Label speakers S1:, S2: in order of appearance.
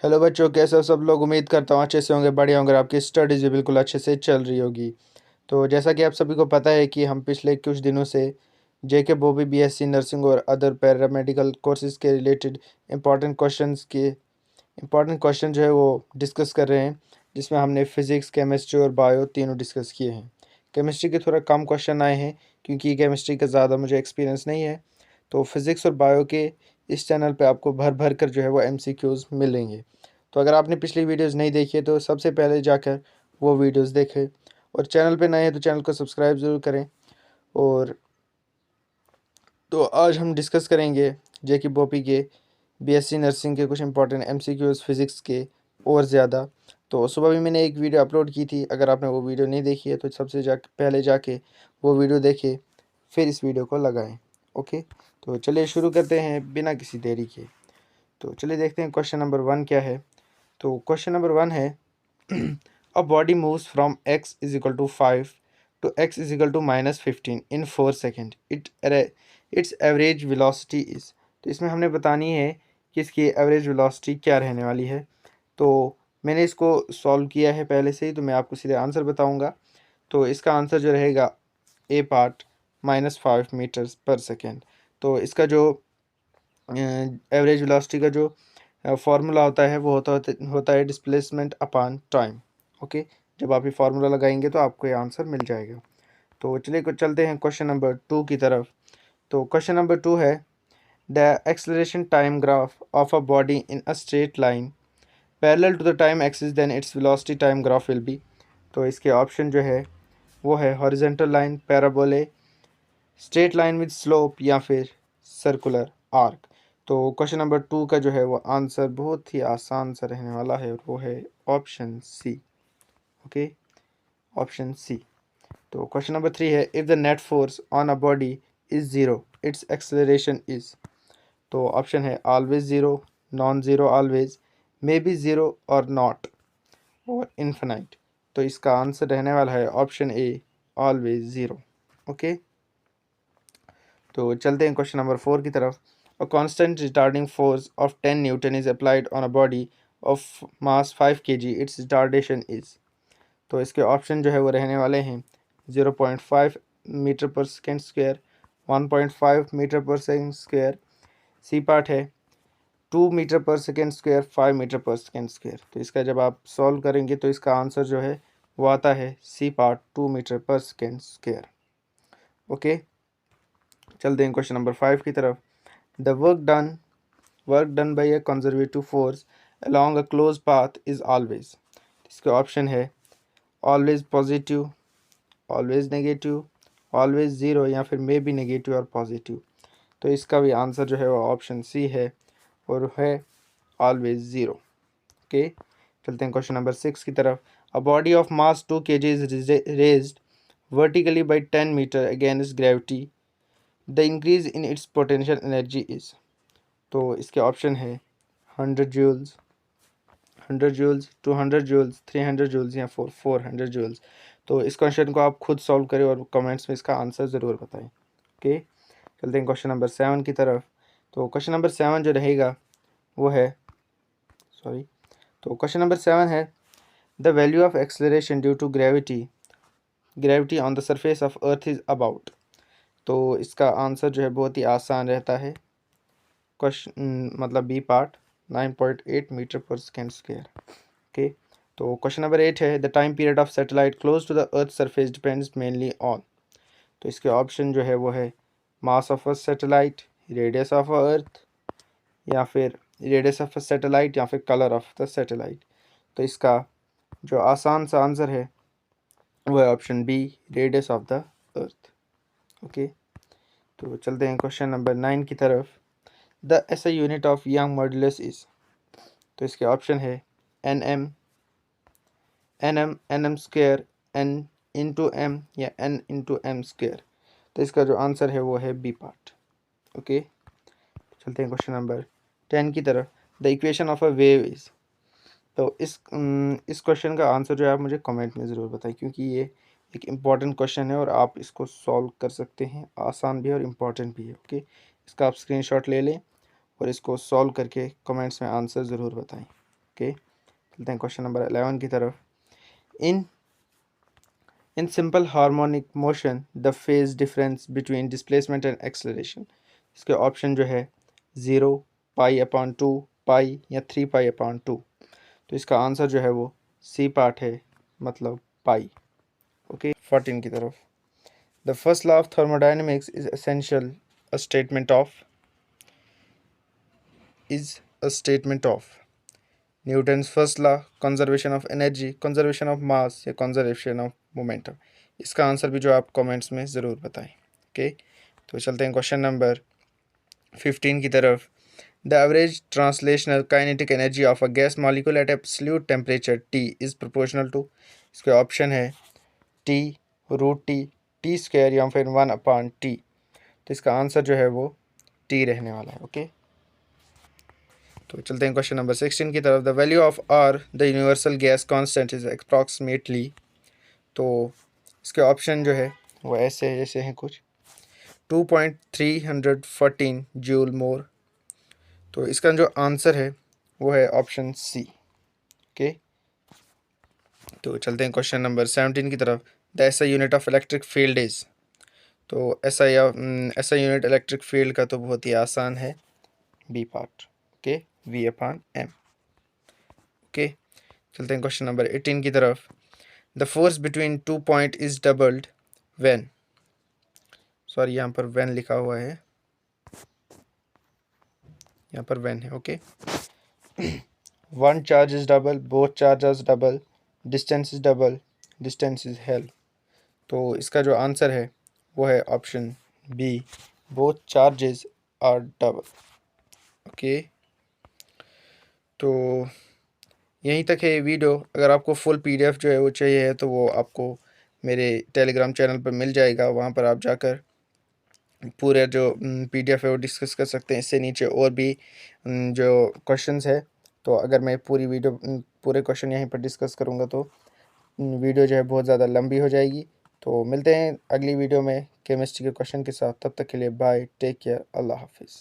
S1: Hello बच्चों, कैसे हो सब लोग। उम्मीद करता हूँ अच्छे से होंगे, बढ़िया होंगे। आपकी स्टडीज़ भी बिल्कुल अच्छे से चल रही होगी। तो जैसा कि आप सभी को पता है कि हम पिछले कुछ दिनों से जेके बॉबी बीएससी नर्सिंग और अदर पैरामेडिकल कोर्सेज़ के रिलेटेड इंपॉर्टेंट क्वेश्चन जो है वो डिस्कस कर रहे हैं, जिसमें हमने फिज़िक्स, केमिस्ट्री और बायो तीनों डिस्कस किए हैं। केमिस्ट्री के थोड़ा कम क्वेश्चन आए हैं क्योंकि केमिस्ट्री का ज़्यादा मुझे एक्सपीरियंस नहीं है। तो फिज़िक्स और बायो के इस चैनल पे आपको भर भर कर जो है वो एमसीक्यूज़ मिलेंगे। तो अगर आपने पिछली वीडियोज़ नहीं देखी है तो सबसे पहले जाकर वो वीडियोज़ देखें, और चैनल पे नए हैं तो चैनल को सब्सक्राइब ज़रूर करें। और तो आज हम डिस्कस करेंगे जेके बॉपी के बीएससी नर्सिंग के कुछ इंपॉर्टेंट एमसीक्यूज़ फिज़िक्स के और ज़्यादा। तो सुबह भी मैंने एक वीडियो अपलोड की थी, अगर आपने वो वीडियो नहीं देखी है तो सबसे पहले जाके वो वीडियो देखें, फिर इस वीडियो को लगाएं। ओके, तो चलिए शुरू करते हैं बिना किसी देरी के। तो चलिए देखते हैं क्वेश्चन नंबर 1 क्या है। तो क्वेश्चन नंबर 1 है a body moves from x is equal to 5 to x is equal to -15 in 4 second. its average velocity is। तो इसमें हमने बतानी है कि इसकी एवरेज वेलोसिटी क्या रहने वाली है। तो मैंने इसको सॉल्व किया है पहले से ही, तो मैं आपको सीधे आंसर बताऊंगा। तो इसका आंसर जो रहेगा ए पार्ट -5 मीटर्स पर सेकेंड। तो इसका जो एवरेज वेलोसिटी का जो फार्मूला होता है वो होता है डिस्प्लेसमेंट अपॉन टाइम। ओके, जब आप ये फार्मूला लगाएंगे तो आपको ये आंसर मिल जाएगा। तो चलिए चलते हैं क्वेश्चन नंबर 2 की तरफ। तो क्वेश्चन नंबर 2 है the acceleration time graph of a body in a straight line parallel to the time axis then its velocity time graph will be. तो इसके ऑप्शन जो है वो है horizontal line, parabola, straight line with slope या फिर circular arc. तो question number 2 का जो है वो आंसर बहुत ही आसान सा रहने वाला है, और वो है option C. Okay, option C. तो क्वेश्चन नंबर 3 है if the net force on a body is zero its acceleration is. तो ऑप्शन है always zero, non zero always, may be zero और नॉट, और इन्फिनाइट। तो इसका आंसर रहने वाला है option A, always zero. Okay, तो चलते हैं क्वेश्चन नंबर 4 की तरफ। A constant retarding force of 10 newton is applied on a body of mass 5 kg, it's retardation is. तो इसके ऑप्शन जो है वो रहने वाले हैं 0.5 metre per second square, 1.5 metre per second square, C part है 2 metre per second square, 5 metre per second square. तो इसका जब आप सॉल्व करेंगे तो इसका आंसर जो है वो आता है C part 2 metre per second square. Okay, चलते हैं क्वेश्चन नंबर 5 की तरफ। The work done by a conservative force along a closed path is always। इसके ऑप्शन है always positive, always negative, always zero या फिर मे बी नेगेटिव और positive. तो इसका भी आंसर जो है वो ऑप्शन सी है, और है ऑलवेज ज़ीरो। ओके, चलते हैं क्वेश्चन नंबर 6 की तरफ। A body of mass 2 kg is raised vertically by 10 metre against gravity, the increase in its potential energy is. तो इसके ऑप्शन है 100 जूल्स, 100 जूल्स, 200 जूल्स, 300 जूल्स या 400 जूल्स। तो इस क्वेश्चन को आप खुद सॉल्व करें और कमेंट्स में इसका आंसर ज़रूर बताएं। ओके, चलते हैं क्वेश्चन नंबर 7 की तरफ। तो क्वेश्चन नंबर 7 जो रहेगा वो है सॉरी तो क्वेश्चन नंबर 7 है the value of acceleration due to gravity on the surface of earth is about. तो इसका आंसर जो है बहुत ही आसान रहता है। क्वेश्चन मतलब B part 9.8 metre per second square. Okay, तो क्वेश्चन नंबर 8 है the time period of satellite close to the earth surface depends mainly on. तो इसके ऑप्शन जो है वो है mass of a satellite, radius of a earth, या फिर रेडियस ऑफ अ सैटेलाइट, या फिर कलर ऑफ द सैटेलाइट। तो इसका जो आसान सा आंसर है वो है option B, radius of the earth. Okay, तो चलते हैं क्वेश्चन नंबर 9 की तरफ। The SI unit of Young modulus is. तो इसके ऑप्शन है N M, N M square, N into M या एन इंटू एम स्क्वेयर। तो इसका जो आंसर है वो है बी पार्ट। ओके, चलते हैं क्वेश्चन नंबर 10 की तरफ। The equation of a wave is. तो इस क्वेश्चन का आंसर जो है आप मुझे कमेंट में ज़रूर बताएं, क्योंकि ये एक इम्पॉर्टेंट क्वेश्चन है और आप इसको सॉल्व कर सकते हैं। आसान भी है और इम्पॉर्टेंट भी है। ओके, इसका आप स्क्रीनशॉट ले लें और इसको सॉल्व करके कमेंट्स में आंसर ज़रूर बताएं। ओके, चलते हैं क्वेश्चन नंबर 11 की तरफ। In in simple harmonic motion the phase difference between displacement and acceleration. इसके ऑप्शन जो है 0, π/2, पाई या 3π/2। तो इसका आंसर जो है वो सी पार्ट है, मतलब पाई। ओके, 14 की तरफ। The first law of thermodynamics is essential a statement of Newton's first law, conservation of energy, conservation of mass या कंजर्वेशन ऑफ मोमेंटम। इसका आंसर भी जो आप कमेंट्स में ज़रूर बताएं। ओके, तो चलते हैं क्वेश्चन नंबर 15 की तरफ। The average translational kinetic energy of a gas molecule at absolute temperature T is proportional to. इसके ऑप्शन है T, √T, T² या फिर 1/T। तो इसका आंसर जो है वो T रहने वाला है। ओके, तो चलते हैं क्वेश्चन नंबर 16 की तरफ। The value of R the universal gas constant is approximately. तो इसके ऑप्शन जो है वो ऐसे हैं कुछ 2.314 जूल मोर। तो इसका जो आंसर है वो है ऑप्शन सी। ओके, तो चलते हैं क्वेश्चन नंबर 17 की तरफ। The SI unit of electric field is. तो एसआई यूनिट इलेक्ट्रिक फील्ड का तो बहुत ही आसान है, B part. Okay, V/m। Okay, चलते हैं क्वेश्चन नंबर 18 की तरफ। The force between 2 point is doubled when. Sorry, यहाँ पर व्हेन लिखा हुआ है, यहाँ पर व्हेन है। Okay, one charge is double, both charges double, distance is double, distance is half. तो इसका जो आंसर है वो है option B, both charges are double. Okay, तो यहीं तक है ये वीडियो। अगर आपको फुल PDF जो है वो चाहिए है तो वो आपको मेरे टेलीग्राम चैनल पर मिल जाएगा। वहाँ पर आप जाकर पूरे जो PDF है वो डिस्कस कर सकते हैं। इससे नीचे और भी जो क्वेश्चंस है, तो अगर मैं पूरे क्वेश्चन यहीं पर डिस्कस करूँगा तो वीडियो जो है बहुत ज़्यादा लंबी हो जाएगी। तो मिलते हैं अगली वीडियो में केमिस्ट्री के क्वेश्चन के साथ। तब तक के लिए बाय, टेक केयर, अल्लाह हाफिज़।